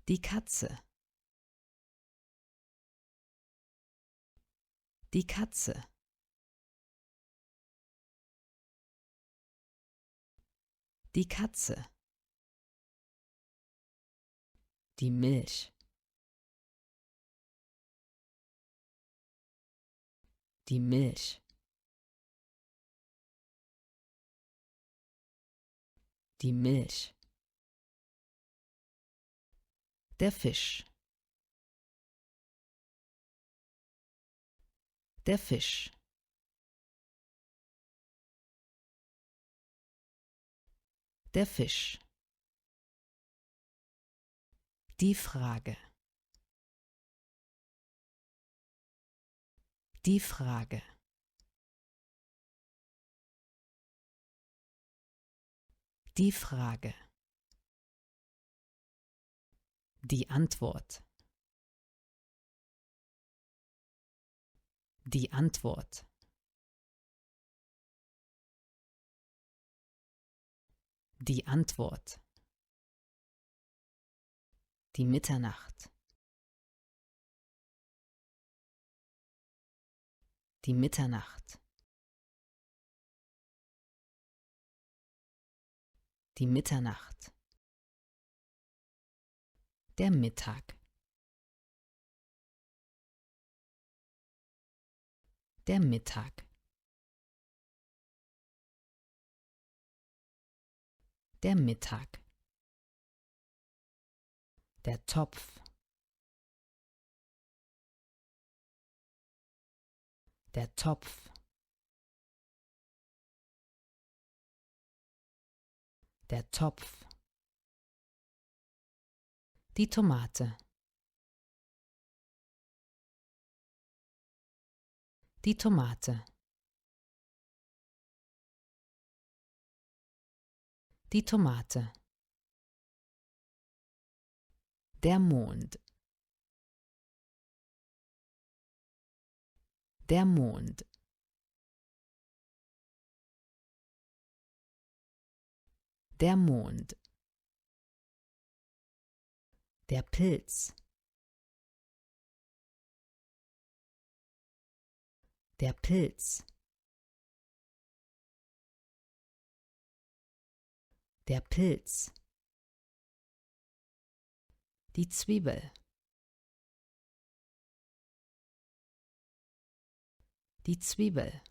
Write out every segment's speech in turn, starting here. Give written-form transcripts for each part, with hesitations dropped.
Die Katze. Die Katze. Die Katze. Die Milch. Die Milch. Die Milch. Der Fisch. Der Fisch. Der Fisch. Die Frage. Die Frage. Die Frage. Die Antwort. Die Antwort. Die Antwort. Die Mitternacht. Die Mitternacht. Die Mitternacht. Der Mittag. Der Mittag. Der Mittag. Der Topf. Der Topf. Der Topf. Die Tomate. Die Tomate. Die Tomate. Der Mond. Der Mond. Der Mond. Der Pilz. Der Pilz. Der Pilz. Die Zwiebel. Die Zwiebel.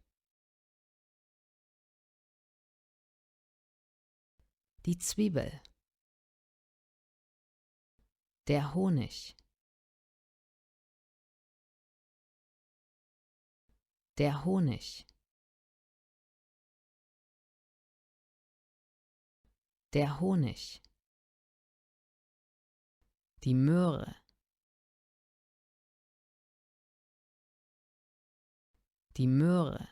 Die Zwiebel. Der Honig. Der Honig. Der Honig. Die Möhre. Die Möhre.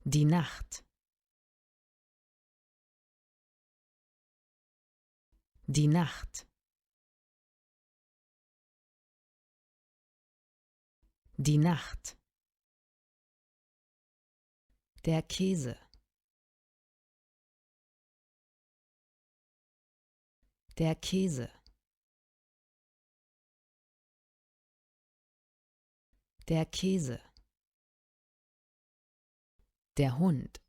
Die Nacht. Die Nacht. Die Nacht. Der Käse. Der Käse. Der Käse. Der Hund.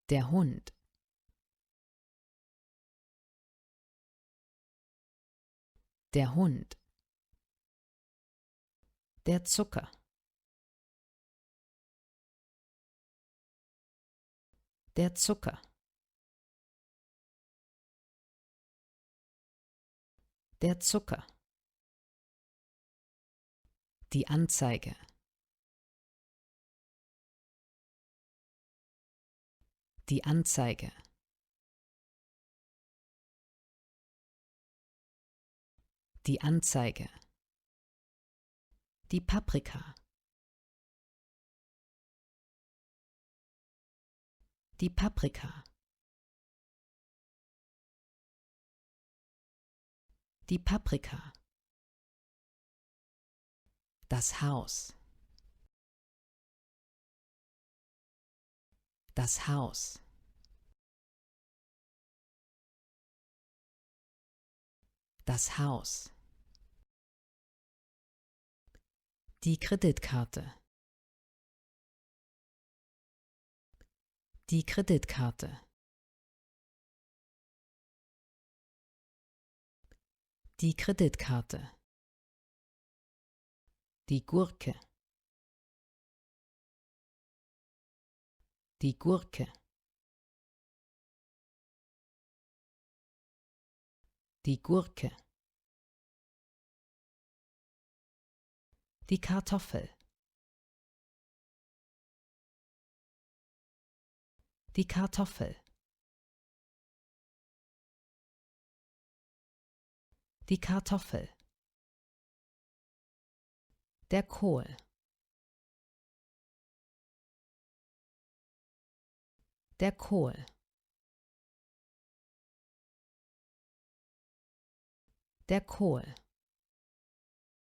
Der Hund. Der Hund. Der Zucker. Der Zucker. Der Zucker. Die Anzeige. Die Anzeige. Die Anzeige. Die Paprika. Die Paprika. Die Paprika. Das Haus. Das Haus. Das Haus. Die Kreditkarte. Die Kreditkarte. Die Kreditkarte. Die Gurke. Die Gurke. Die Gurke. Die Kartoffel. Die Kartoffel. Die Kartoffel. Der Kohl. Der Kohl. Der Kohl.